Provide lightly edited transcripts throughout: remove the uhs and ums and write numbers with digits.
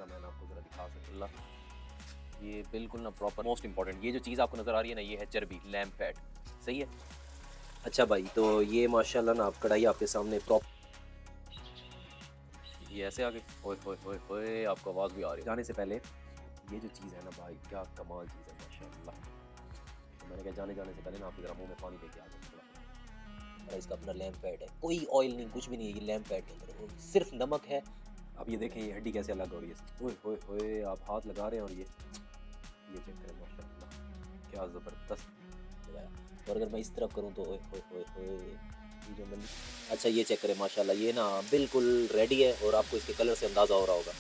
Cameraman आपको ज़रा दिखा सकता है। ये बिल्कुल ना प्रॉपर मोस्ट इंपॉर्टेंट, ये जो चीज़ आपको नज़र आ रही है ना, ये है चर्बी, लैम्प फैट। सही है। अच्छा भाई, तो ये माशाल्लाह ना आप कढ़ाई आपके सामने प्रॉपर ये ऐसे आ गई, ओए होए होए होए, आपको आवाज़ भी आ रही है। जाने से पहले ये जो चीज़ है ना भाई, क्या कमाल चीज़ है माशाल्लाह। तो मैंने कहा जाने जाने से पहले ना आपके ज़रा मुँह में पानी दे के आ जाऊँ थोड़ा। इसका अपना लैंप पैड है, कोई ऑयल नहीं, कुछ भी नहीं है ये लैंप पैड के अंदर, और सिर्फ नमक है। अब ये देखें ये हड्डी कैसे अलग हो रही है। ओए होए होए, आप हाथ लगा रहे हैं और ये चेक करें माशाल्लाह, क्या ज़बरदस्त लगाया। और अगर मैं इस तरफ करूँ तो ओए होए होए होए, ये जो मैंने अच्छा ये चेक करें माशाल्लाह, ये ना बिल्कुल रेडी है और आपको इसके कलर से अंदाज़ा हो रहा होगा।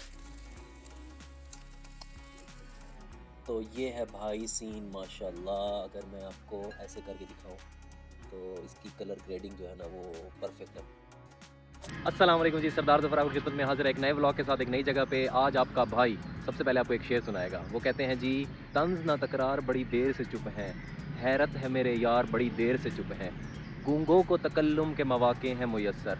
तो ये है भाई सीन माशाल्लाह, अगर मैं आपको ऐसे करके दिखाऊं तो इसकी कलर ग्रेडिंग जो है ना वो परफेक्ट है। अस्सलाम वालेकुम जी, सरदार ज़फ़र आपकी खिदमत में हाज़िर है एक नए व्लॉग के साथ, एक नई जगह पे। आज आपका भाई सबसे पहले आपको एक शेर सुनाएगा। वो कहते हैं जी, तंज़ ना तकरार बड़ी देर से चुप हैं, हैरत है मेरे यार बड़ी देर से चुप हैं, गूंगों को तकल्लुम के मौक़े हैं मुयस्सर,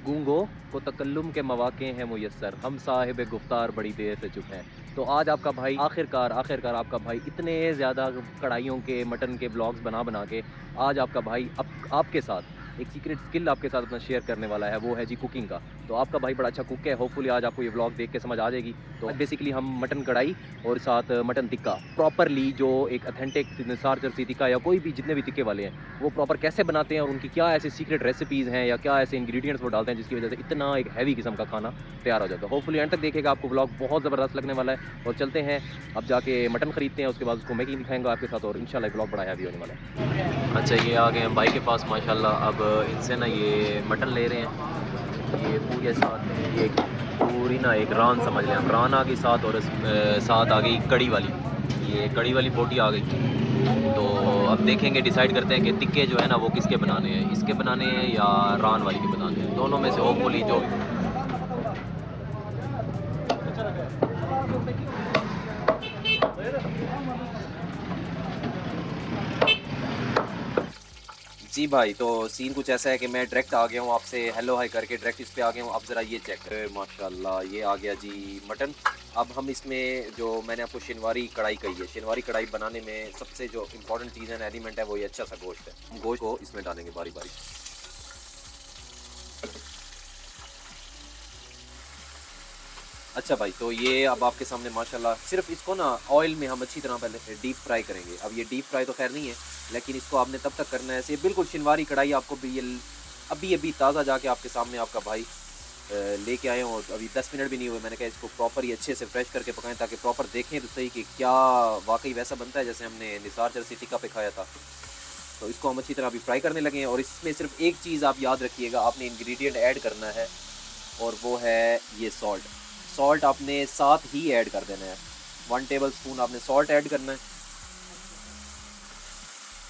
गूंगों को तकल्लुम के मौक़े हैं मुयस्सर, हम साहिब गुफ्तार बड़ी देर से चुप हैं। तो आज आपका भाई आखिरकार आपका भाई इतने ज़्यादा कढ़ाइयों के, मटन के ब्लॉग्स बना बना के आज आपका भाई आपके साथ एक सीक्रेट स्किल आपके साथ अपना शेयर करने वाला है, वो है जी कुकिंग का। तो आपका भाई बड़ा अच्छा कुक है, होपफुली आज आपको ये व्लॉग देख के समझ आ जाएगी। तो बेसिकली हम मटन कढ़ाई और साथ मटन टिक्का प्रॉपरली, जो एक ऑथेंटिक निसार चरसी टिक्का या कोई भी जितने भी टिक्के वाले हैं, वो प्रॉपर कैसे बनाते हैं और उनकी क्या ऐसे सीक्रेट रेसिपीज़ हैं या क्या ऐसे इंग्रेडिएंट्स वो डालते हैं जिसकी वजह से इतना एक हैवी किस्म का खाना तैयार हो जाता है। होपफुली एंड तक देखिएगा, आपको व्लॉग बहुत ज़बरदस्त लगने वाला है। और चलते हैं, अब जाके मटन खरीदते हैं, उसके बाद उसको मेकिंग दिखाएंगे आपके साथ और इंशाल्लाह व्लॉग बड़ा हैवी होने वाला है। अच्छा, ये आ गए हैं भाई के पास माशाल्लाह। अब इनसे ना ये मटन ले रहे हैं, ये पूरे साथ में ये पूरी ना एक रान समझ लें, रान आ गई साथ, और साथ आ गई कड़ी वाली, ये कड़ी वाली बोटी आ गई। तो अब देखेंगे, डिसाइड करते हैं कि टिक्के जो है ना वो किसके बनाने हैं, इसके बनाने हैं या रान वाली के बनाने हैं, दोनों में से होपफुली जो जी भाई। तो सीन कुछ ऐसा है कि मैं डायरेक्ट आ गया हूँ, आपसे हेलो हाय करके डायरेक्ट इस पे आ गया हूँ। अब ज़रा ये चेक करें माशाल्लाह, ये आ गया जी मटन। अब हम इसमें, जो मैंने आपको शिनवारी कढ़ाई कही है, शिनवारी कढ़ाई बनाने में सबसे जो इम्पोर्टेंट चीज़ है, एलिमेंट है, वो ये अच्छा सा गोश्त है। हम गोश्त को इसमें डालेंगे बारी बारी। अच्छा भाई, तो ये अब आपके सामने माशाल्लाह, सिर्फ इसको ना ऑयल में हम अच्छी तरह पहले डीप फ्राई करेंगे। अब ये डीप फ्राई तो खैर नहीं है, लेकिन इसको आपने तब तक करना है ऐसे बिल्कुल शिनवारी कढ़ाई। आपको भी ये अभी अभी ताज़ा जाके आपके सामने आपका भाई लेके आए हों, अभी 10 मिनट भी नहीं हुए। मैंने कहा इसको प्रॉपर ही अच्छे से फ्रेश करके पकाएं, ताकि प्रॉपर देखें तो सही कि क्या वाकई वैसा बनता है जैसे हमने निसार चरसी टिक्का पे खाया था। तो इसको हम अच्छी तरह अभी फ्राई करने लगे हैं। और इसमें सिर्फ एक चीज़ आप याद रखिएगा, आपने इंग्रेडिएंट ऐड करना है, और वो है ये सॉल्ट। सॉल्ट आपने साथ ही ऐड कर देना है, 1 टेबल स्पून आपने सॉल्ट ऐड करना है।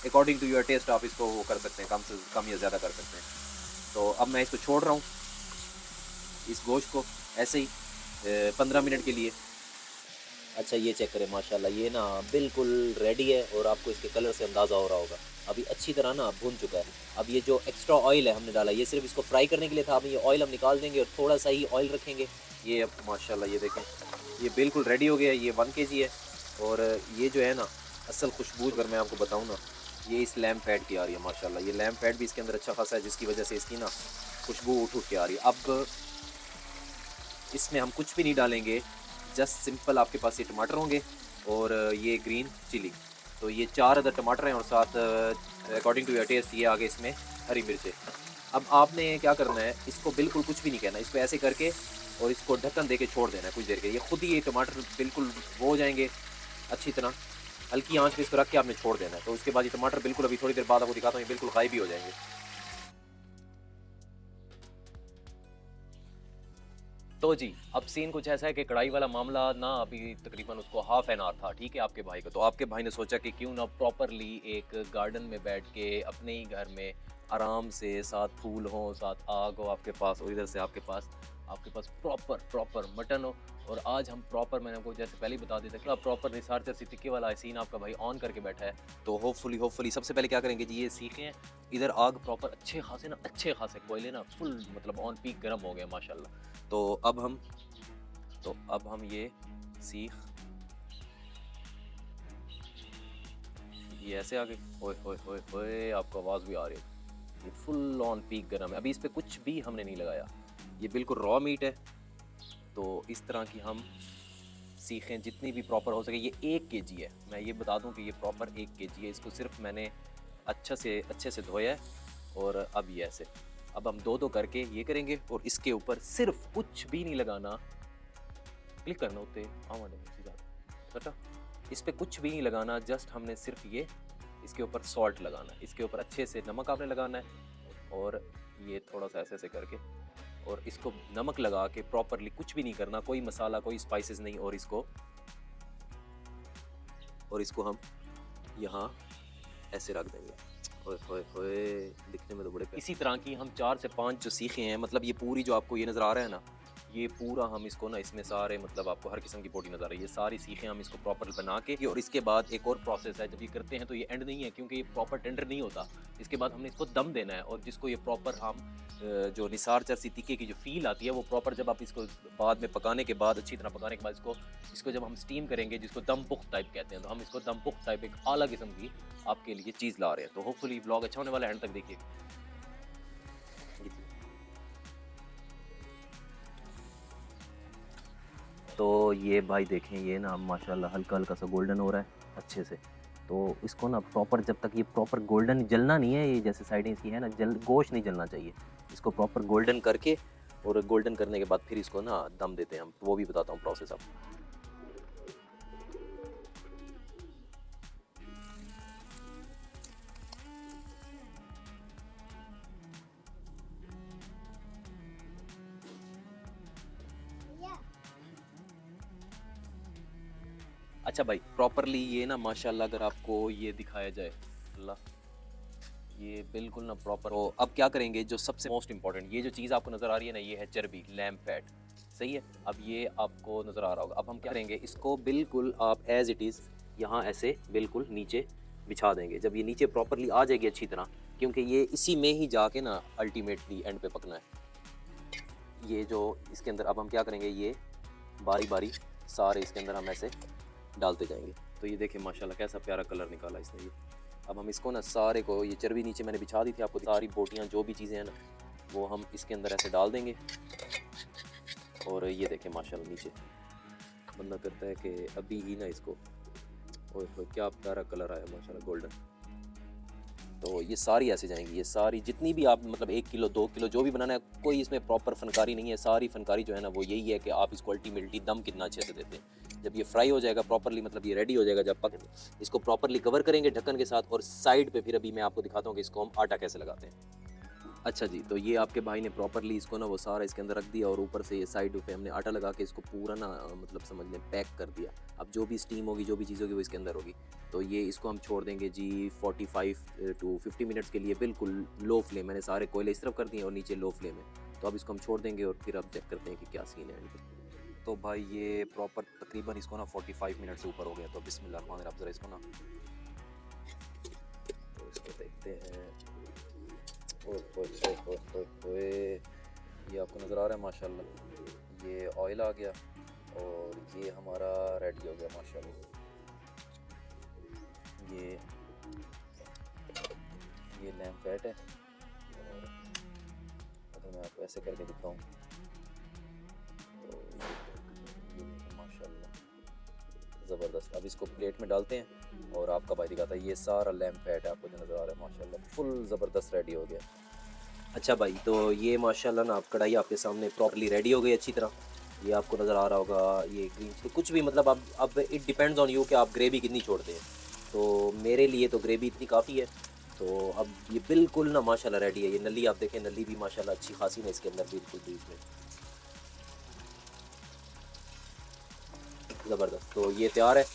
अकॉर्डिंग टू योर टेस्ट आप इसको वो कर सकते हैं, कम से कम या ज़्यादा कर सकते हैं। तो अब मैं इसको छोड़ रहा हूँ, इस गोश्त को ऐसे ही 15 मिनट के लिए। अच्छा ये चेक करें माशाल्लाह, ये ना बिल्कुल रेडी है और आपको इसके कलर से अंदाज़ा हो रहा होगा। अभी अच्छी तरह ना भून चुका है। अब ये जो एक्स्ट्रा ऑयल है हमने डाला, ये सिर्फ इसको फ्राई करने के लिए था। अब ये ऑयल हम निकाल देंगे और थोड़ा सा ही ऑयल रखेंगे। ये अब माशाल्लाह ये देखें, ये बिल्कुल रेडी हो गया है। ये 1 केजी है, और ये जो है ना असल खुशबू अगर मैं आपको बताऊँ ना, ये इस लैम्प फैट की आ रही है माशाल्लाह। ये लैम्प फैट भी इसके अंदर अच्छा खासा है, जिसकी वजह से इसकी ना खुशबू उठ उठ के आ रही है। अब इसमें हम कुछ भी नहीं डालेंगे, जस्ट सिंपल आपके पास ये टमाटर होंगे और ये ग्रीन चिली। तो ये 4 अदर टमाटर हैं, और साथ अकॉर्डिंग टू योर टेस्ट ये आगे इसमें हरी मिर्चें। अब आपने क्या करना है, इसको बिल्कुल कुछ भी नहीं कहना, इसको ऐसे करके और इसको ढक्कन दे के छोड़ देना है कुछ देर के लिए। खुद ही ये टमाटर बिल्कुल वो हो जाएंगे अच्छी तरह, हल्की आंच पे इसको रख के आपने छोड़ देना है। तो उसके बाद ये टमाटर बिल्कुल, अभी थोड़ी देर बाद आपको दिखाता हूँ, ये बिल्कुल गायब भी हो जाएंगे। तो जी, अब सीन कुछ ऐसा है कि कढ़ाई वाला मामला ना अभी तकरीबन उसको हाफ एन आवर था, ठीक है, आपके भाई को। तो आपके भाई ने सोचा कि क्यों ना प्रॉपरली एक गार्डन में बैठ के अपने ही घर में आराम से, साथ फूल हो, साथ आग हो आपके पास, और इधर से आपके पास प्रॉपर प्रॉपर मटन हो। और आज हम प्रॉपर, मैंने आपको जैसे पहले ही बता दिया था कि प्रॉपर निसार चरसी टिक्के वाला सीन आपका भाई ऑन करके बैठा है। तो होपफुली सबसे पहले क्या करेंगे जी, ये सीखें। इधर आग प्रॉपर अच्छे खासे कोयले ना फुल मतलब ऑन पीक गर्म हो गए माशाल्लाह। तो अब हम तो अब हम ये सीख, ये ऐसे आ गई। ओए होए होए होए, आपको आवाज़ भी आ रही है। ये फुल ऑन पीक गरम है। अभी इस पे कुछ भी हमने नहीं लगाया, ये बिल्कुल रॉ मीट है। तो इस तरह की हम सीखें जितनी भी प्रॉपर हो सके। ये 1 केजी है, मैं ये बता दूं कि ये प्रॉपर 1 केजी है। इसको सिर्फ मैंने अच्छे से धोया है। और अब ये ऐसे, अब हम दो करके ये करेंगे और इसके ऊपर सिर्फ कुछ भी नहीं लगाना। क्लिक करना होते सीधा, इस पे कुछ भी नहीं लगाना, जस्ट हमने सिर्फ ये इसके ऊपर सॉल्ट लगाना है। इसके ऊपर अच्छे से नमक आपने लगाना है और ये थोड़ा सा ऐसे करके और इसको नमक लगा के प्रॉपरली, कुछ भी नहीं करना, कोई मसाला कोई स्पाइसेस नहीं। और इसको हम यहाँ ऐसे रख देंगे। ओए होए होए, दिखने में तो बड़े। इसी तरह की हम 4 से 5 जो सीखे हैं, मतलब ये पूरी जो आपको ये नज़र आ रहा है ना, ये पूरा हम इसको ना, इसमें सारे मतलब आपको हर किस्म की बोटी नज़र आ रही है। ये सारी सीखें हम इसको प्रॉपर बना के, और इसके बाद एक और प्रोसेस है। जब ये करते हैं तो ये एंड नहीं है, क्योंकि ये प्रॉपर टेंडर नहीं होता। इसके बाद हमने इसको दम देना है, और जिसको ये प्रॉपर हम जो निसार चरसी तीखे की जो फील आती है वो प्रॉपर, जब आप इसको बाद में पकाने के बाद, अच्छी तरह पकाने के बाद इसको जब हम स्टीम करेंगे, जिसको दम पुख्त टाइप कहते हैं, तो हम इसको दम पुख्त टाइप एक आला किस्म की आपके लिए चीज़ ला रहे हैं। तो होपफुली व्लॉग अच्छा होने वाला है, एंड तक देखिए। तो ये भाई देखें, ये ना माशाल्लाह हल्का हल्का सा गोल्डन हो रहा है अच्छे से। तो इसको ना प्रॉपर, जब तक ये प्रॉपर गोल्डन, जलना नहीं है, ये जैसे साइडें इसकी है ना, गोश्त नहीं जलना चाहिए। इसको प्रॉपर गोल्डन करके, और गोल्डन करने के बाद फिर इसको ना दम देते हैं हम। वो भी बताता हूँ प्रोसेस आपको। अच्छा भाई, प्रॉपरली ये ना माशाल्लाह अगर आपको ये दिखाया जाए, अल्लाह, ये बिल्कुल ना प्रॉपर हो। अब क्या करेंगे, जो सबसे मोस्ट इंपॉर्टेंट, ये जो चीज़ आपको नज़र आ रही है ना, ये है चर्बी, लैम्प फैट, सही है। अब ये आपको नज़र आ रहा होगा। अब हम क्या करेंगे, इसको बिल्कुल आप एज इट इज़ यहाँ ऐसे बिल्कुल नीचे बिछा देंगे। जब ये नीचे प्रॉपरली आ जाएगी अच्छी तरह, क्योंकि ये इसी में ही जाके ना अल्टीमेटली एंड पे पकना है। ये जो इसके अंदर, अब हम क्या करेंगे, ये बारी बारी सारे इसके अंदर हम ऐसे डालते जाएंगे। तो ये देखिए माशाल्लाह कैसा प्यारा कलर निकाला इसने ये। अब हम इसको ना सारे को, ये चर्बी नीचे मैंने बिछा दी थी आपको, सारी बोटियाँ जो भी चीज़ें हैं ना, वो हम इसके अंदर ऐसे डाल देंगे। और ये देखें माशाल्लाह नीचे, बंदा करता है कि अभी ही ना इसको, ओए क्या प्यारा कलर आया माशाल्लाह, गोल्डन। तो ये सारी ऐसे जाएंगी, ये सारी जितनी भी आप मतलब 1 किलो 2 किलो जो भी बनाना है, कोई इसमें प्रॉपर फनकारी नहीं है। सारी फनकारी जो है ना, वो यही है कि आप इसको अल्टीमेटली दम कितना अच्छे से देते हैं। जब ये फ्राई हो जाएगा प्रॉपरली, मतलब ये रेडी हो जाएगा, जब पक, इसको प्रॉपरली कवर करेंगे ढक्कन के साथ। और साइड पे फिर अभी मैं आपको दिखाता हूँ कि इसको हम आटा कैसे लगाते हैं। अच्छा जी, तो ये आपके भाई ने प्रॉपरली इसको ना वो सारा इसके अंदर रख दिया, और ऊपर से ये साइड पे हमने आटा लगा के इसको पूरा ना मतलब समझ लें पैक कर दिया। अब जो भी स्टीम होगी, जो भी चीज़ होगी, वो इसके अंदर होगी। तो ये इसको हम छोड़ देंगे जी 45 to 50 मिनट्स के लिए, बिल्कुल लो फ्लेम। मैंने सारे कोयले इस तरफ कर दिए और नीचे लो फ्लेम है। तो अब इसको हम छोड़ देंगे और फिर अब चेक करते हैं कि क्या सीन है। तो भाई ये प्रॉपर तकरीबन इसको ना 45 मिनट से ऊपर हो गया। तो बिस्मिल्लाह, आप ज़रा इसको ना, तो इसको देखते हैं। ओए, ये आपको नज़र आ रहा है माशाल्लाह, ये ऑयल आ गया और ये हमारा रेडी हो गया माशाल्लाह। ये लैम्प फैट है, और अगर मैं आपको ऐसे करके दिखाऊं तो ये माशाल्लाह ज़बरदस्त। अब इसको प्लेट में डालते हैं और आपका भाई दिखाता है। ये सारा लैम्प फैट है आपको जो नज़र आ रहा है माशाल्लाह, फुल ज़बरदस्त रेडी हो गया। अच्छा भाई, तो ये माशाल्लाह ना आप कढ़ाई आपके सामने प्रॉपर्ली रेडी हो गई अच्छी तरह। ये आपको नज़र आ रहा होगा, ये ग्रीन चिली कुछ भी, मतलब अब इट डिपेंड्स ऑन यू कि आप ग्रेवी कितनी छोड़ते हैं। तो मेरे लिए तो ग्रेवी इतनी काफ़ी है। तो अब ये बिल्कुल ना माशाल्लाह रेडी है। ये नली आप देखें, नली भी माशाल्लाह अच्छी खासी है इसके अंदर, बिल्कुल बीच में ज़बरदस्त। तो ये तैयार है।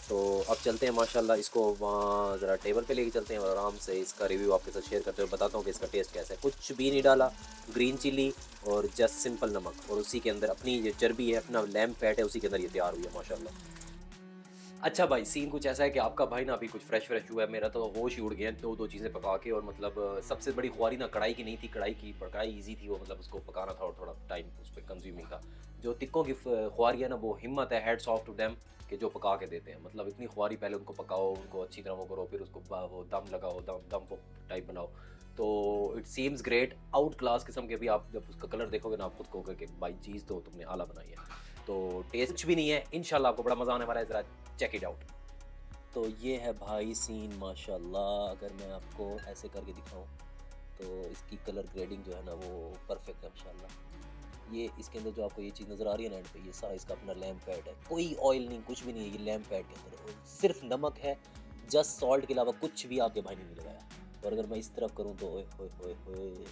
तो अब चलते हैं माशाल्लाह, इसको वहाँ ज़रा टेबल पे लेके चलते हैं और आराम से इसका रिव्यू आपके साथ शेयर करते हुए बताता हूँ कि इसका टेस्ट कैसा है। कुछ भी नहीं डाला, ग्रीन चिली और जस्ट सिंपल नमक, और उसी के अंदर अपनी जो चर्बी है, अपना लैम्प फैट है, उसी के अंदर ये तैयार हुई है माशाल्लाह। अच्छा भाई, सीन कुछ ऐसा है कि आपका भाई ना अभी कुछ फ्रेश हुआ है, मेरा तो होश ही उड़ गया 2-2 चीज़ें पका के। और मतलब सबसे बड़ी खुआरी ना कढ़ाई की नहीं थी, कढ़ाई ईज़ी थी, वो मतलब उसको पकाना था और थोड़ा टाइम उस पे कंज्यूमिंग था। जो तिक्कों की खुआरी है ना, वो हिम्मत है, हैट्स ऑफ टू देम, कि जो पका के देते हैं। मतलब इतनी खुआरी पहले उनको पकाओ, उनको अच्छी तरह वो करो, फिर उसको वो दम लगाओ, दम वो टाइप बनाओ। तो it seems great, out class किस्म के। भी आप जब उसका कलर देखोगे ना, आप खुद कहोगे कि भाई चीज़ तो तुमने आला बनाई है। तो टेस्ट कुछ भी नहीं है, इंशाल्लाह आपको बड़ा मज़ा आने वाला है, ज़रा चेक इट आउट। तो ये है भाई सीन माशाल्लाह। अगर मैं आपको ऐसे करके दिखाऊं तो इसकी कलर ग्रेडिंग जो है ना वो परफेक्ट है माशाल्लाह। ये इसके अंदर जो आपको ये चीज़ नज़र आ रही है ना एंड पे, ये सारा इसका अपना लैम्प पैड है, कोई ऑयल नहीं, कुछ भी नहीं है। ये लैम्प पैड के अंदर और सिर्फ नमक है, जस्ट सॉल्ट के अलावा कुछ भी आपके भाई ने नहीं लगाया। और अगर मैं इस तरफ करूँ तो ओए होए होए होए,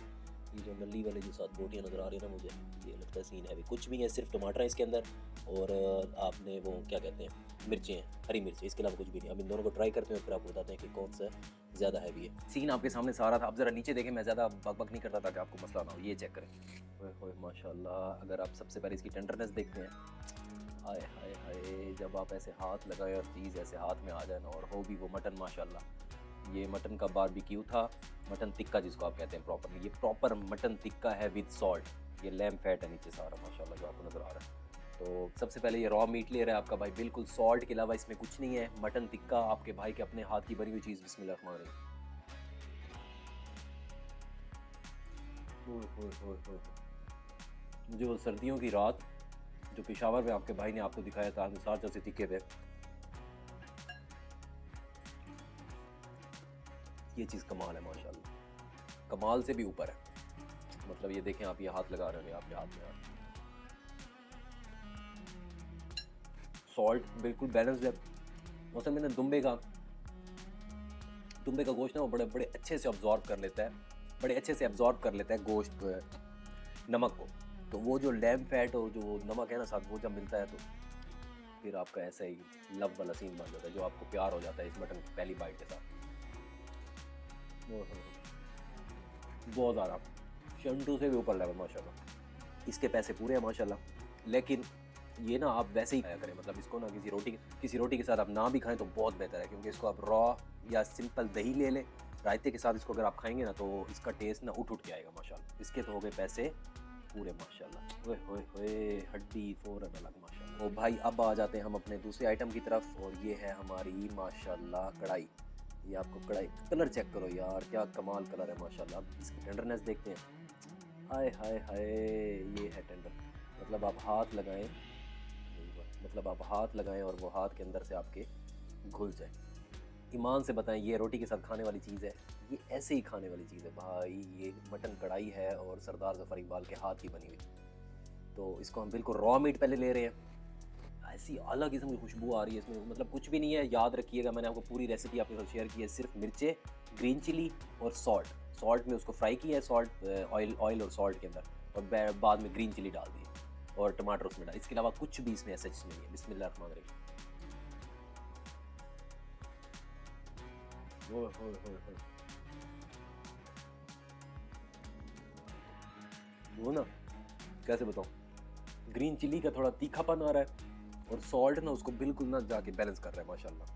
ये जो नली वाले जो साथ बोटियाँ नज़र आ रही है ना मुझे, ये लगता है सीन है भी कुछ भी है, सिर्फ टमाटर है इसके अंदर और आपने वो क्या कहते हैं, मिर्चें हैं, हरी मिर्चें, इसके अलावा कुछ भी नहीं। अब इन दोनों को ट्राई करते हैं फिर आपको बताते हैं कि कौन सा ज़्यादा हैवी है। सीन आपके सामने सारा था, अब ज़रा नीचे देखें, मैं ज़्यादा बक नहीं करता ताकि आपको मसला ना हो। ये चेक करें, ओए होए माशाल्लाह। अगर आप सबसे पहले इसकी टेंडरनेस देखते हैं, हाय हाय हाय, जब आप ऐसे हाथ लगाए और चीज़ ऐसे हाथ में आ जाए ना, और हो भी वो मटन माशाल्लाह। ये मटन का बारबेक्यू था, मटन टिक्का जिसको आप कहते हैं प्रॉपरली, ये प्रॉपर मटन टिक्का है विद सॉल्ट। ये लैम्प फैट है नीचे सारा माशाल्लाह जो आपको नज़र आ रहा है। तो सबसे पहले ये रॉ मीट ले रहा है आपका भाई, बिल्कुल सॉल्ट के अलावा इसमें कुछ नहीं है। मटन टिक्का आपके भाई के अपने हाथ की बनी हुई चीज़, बिस्मिल्लाह रहमान रहीम। ओए होए होए होए। मुझे वो सर्दियों की रात जो पेशावर में आपके भाई ने आपको दिखाया था अनुसार जैसे टिक्के पे, ये चीज़ कमाल है माशाल्लाह, कमाल से भी ऊपर है। मतलब ये देखें, आप ये हाथ लगा रहे हैं, आपके हाथ में सॉल्ट बिल्कुल बैलेंस्ड है। मौसम में ना दुम्बे का गोश्त ना वो बड़े बड़े अच्छे से अब्जॉर्ब कर लेता है, बड़े अच्छे से अब्जॉर्ब कर लेता है गोश्त नमक को। तो वो जो लैम्प फैट और जो नमक है ना साथ, वो जब मिलता है तो फिर आपका ऐसा ही लव वाला सीन बन जाता है, जो आपको प्यार हो जाता है इस मटन की पहली बाइट के साथ। बहुत ज़्यादा, शंटू से भी ऊपर लेवल माशाल्लाह। इसके पैसे पूरे हैं माशाल्लाह। लेकिन ये ना आप वैसे ही खाया करें, मतलब इसको ना किसी रोटी के साथ आप ना भी खाएं तो बहुत बेहतर है, क्योंकि इसको आप रॉ या सिंपल दही ले लें रायते के साथ, इसको अगर आप खाएंगे ना तो इसका टेस्ट ना उठ के आएगा माशाल्लाह। इसके तो हो गए पैसे पूरे माशाल्लाह। ओए होए होए, हड्डी फ़ौरन अलग माशाल्लाह। ओ भाई, अब आ जाते हैं हम अपने दूसरे आइटम की तरफ, और ये है हमारी माशाल्लाह कढ़ाई। ये आपको कढ़ाई कलर चेक करो यार, क्या कमाल कलर है माशाल्लाह। अब इसकी टेंडरनेस देखते हैं, हाय हाय हाय, ये है टेंडर। मतलब आप हाथ लगाएं, और वो हाथ के अंदर से आपके घुल जाए। ईमान से बताएं, ये रोटी के साथ खाने वाली चीज़ है, ये ऐसे ही खाने वाली चीज़ है भाई। ये मटन कढ़ाई है और सरदार ज़फ़र इकबाल के हाथ की बनी हुई। तो इसको हम बिल्कुल रॉ मीट पहले ले रहे हैं, ऐसी अलग किस्म की खुशबू आ रही है इसमें, मतलब कुछ भी नहीं है। याद रखिएगा, मैंने आपको पूरी रेसिपी आपके साथ शेयर की है, सिर्फ मिर्चें, ग्रीन चिली और सॉल्ट में उसको फ्राई किया है, ऑयल और सॉल्ट के अंदर, और बाद में ग्रीन चिली डाल दी और टमाटर उसमें डाल। इसके अलावा कुछ भी इसमें ऐसा नहीं है। बिस्मिल्लाह रहमान रहीम। वो ना कैसे बताऊँ, ग्रीन चिली का थोड़ा तीखापन आ रहा है, और सॉल्ट ना उसको बिल्कुल ना जाके बैलेंस कर रहा है माशाल्लाह।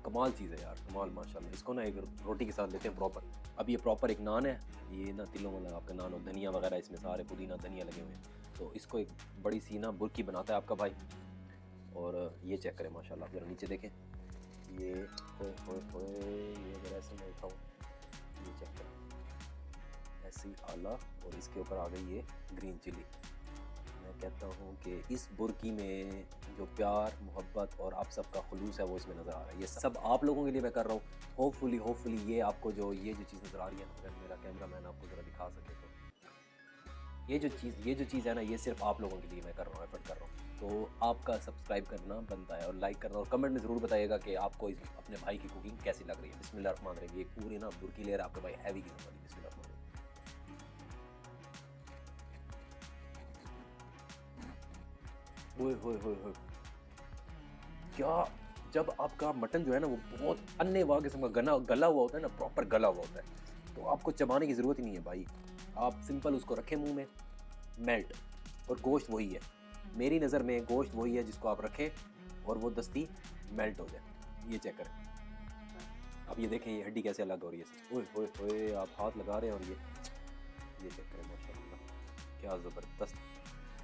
कमाल चीज़ है यार, कमाल माशाल्लाह। इसको ना एक रोटी के साथ लेते हैं प्रॉपर। अब ये प्रॉपर एक नान है, ये ना तिलों वाला आपका नान, और धनिया वगैरह इसमें सारे पुदीना धनिया लगे हुए हैं। तो इसको एक बड़ी सी ना बुर्की बनाता है आपका भाई। और ये चेक करें माशाल्लाह, जरा नीचे देखें, ये होए होए होए, ये अगर ऐसे मैं उठाऊँ, ये चेक करें, ऐसी आला, और इसके ऊपर आ गई ये ग्रीन चिली। मैं कहता हूँ कि इस बुर्की में जो प्यार मोहब्बत और आप सबका खुलूस है वो इसमें नज़र आ रहा है। ये सब आप लोगों के लिए मैं कर रहा हूँ। होपफुली ये आपको जो चीज़ नज़र आ रही है, अगर मेरा कैमरा मैन आपको ज़रा दिखा सके तो, ये जो चीज़ है ना, ये सिर्फ आप लोगों के लिए मैं कर रहा हूँ, एफर्ट कर रहा हूँ। तो आपका सब्सक्राइब करना बनता है, और लाइक करना, और कमेंट में ज़रूर बताइएगा कि आपको अपने भाई की कुकिंग कैसी लग रही है। बिस्मिल्लाह रहमान रहीम। ये पूरी ना बुर्की ले रहा है आपका भाई, हैवी की वाली। बिस्मिल्लाह रहमान रहीम। ओए होए होए होए, क्या, जब आपका मटन जो है ना वो बहुत अन्नेवाह किस्म का गला हुआ होता है ना, प्रॉपर गला हुआ होता है, तो आपको चबाने की ज़रूरत ही नहीं है भाई। आप सिंपल उसको रखें मुंह में, मेल्ट, और गोश्त वही है। मेरी नज़र में गोश्त वही है जिसको आप रखें और वो दस्ती मेल्ट हो जाए। ये चेक करें, अब ये देखें ये हड्डी कैसे अलग हो रही है। ओए होए होए, आप हाथ लगा रहे हैं और ये चेक करें माशाल्लाह, क्या ज़बरदस्त,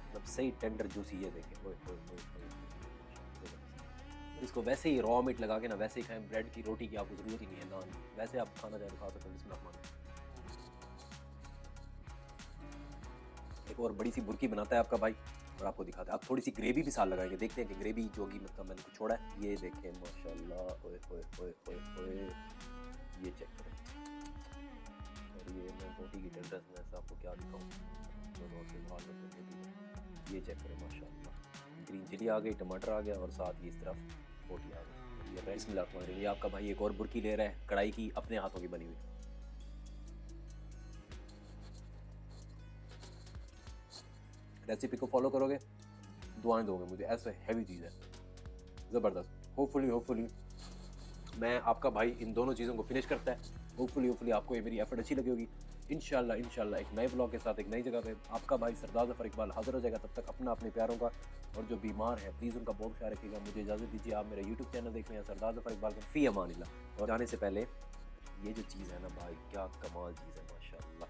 मतलब सही टेंडर जूसी। ये देखें, ओए होए होए होए, इसको वैसे ही रॉ मीट लगा के ना वैसे ही खाएं, ब्रेड की रोटी की आपको ज़रूरत ही नहीं है, नान वैसे आप खाना चाहें तो खा सकते हैं। बिस्मिल्लाह। एक और बड़ी सी बुर्की बनाता है आपका भाई और आपको दिखाता है। आप थोड़ी सी ग्रेवी भी साथ लगाएंगे, देखते हैं कि ग्रेवी जो होगी, मतलब मैंने कुछ छोड़ा है। ये देखें माशाल्लाह, ओए होए होए होए होए, ये चेक करें। और ये मैं बोटी की टेंडरनेस से आपको क्या दिखाऊं, ये चेक करें माशाल्लाह, ग्रीन चिली आ गई, टमाटर आ गया और साथ ही इस तरफ बोटी आ गई। ये राइस मिला, ये आपका भाई एक और बुर्की ले रहा है कढ़ाई की, अपने हाथों की बनी हुई। रेसिपी को फॉलो करोगे, दुआएं दोगे मुझे, ऐसे हैवी चीज़ है, ज़बरदस्त। होपफुली मैं आपका भाई इन दोनों चीज़ों को फिनिश करता है। होपफुली आपको ये मेरी एफर्ट अच्छी लगी होगी। इंशाल्लाह एक नए ब्लॉग के साथ एक नई जगह पे आपका भाई सरदार ज़फ़र इकबाल हाज़िर हो जाएगा। तब तक अपने प्यारों का और जो बीमार है प्लीज़ उनका बहुत ख्याल रखिएगा। मुझे इजाज़त दीजिए, आप मेरा यूट्यूब चैनल देख रहे हैं सरदार ज़फ़र इकबाल का। फ़ी अमानिल्लाह। और जाने से पहले ये जो चीज़ है ना भाई, क्या कमाल चीज़ है माशाल्लाह।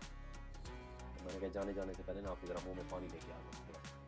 मैंने कहा जाने से पहले ना आपकी ज़रा मुँह में पानी लेके आ गया।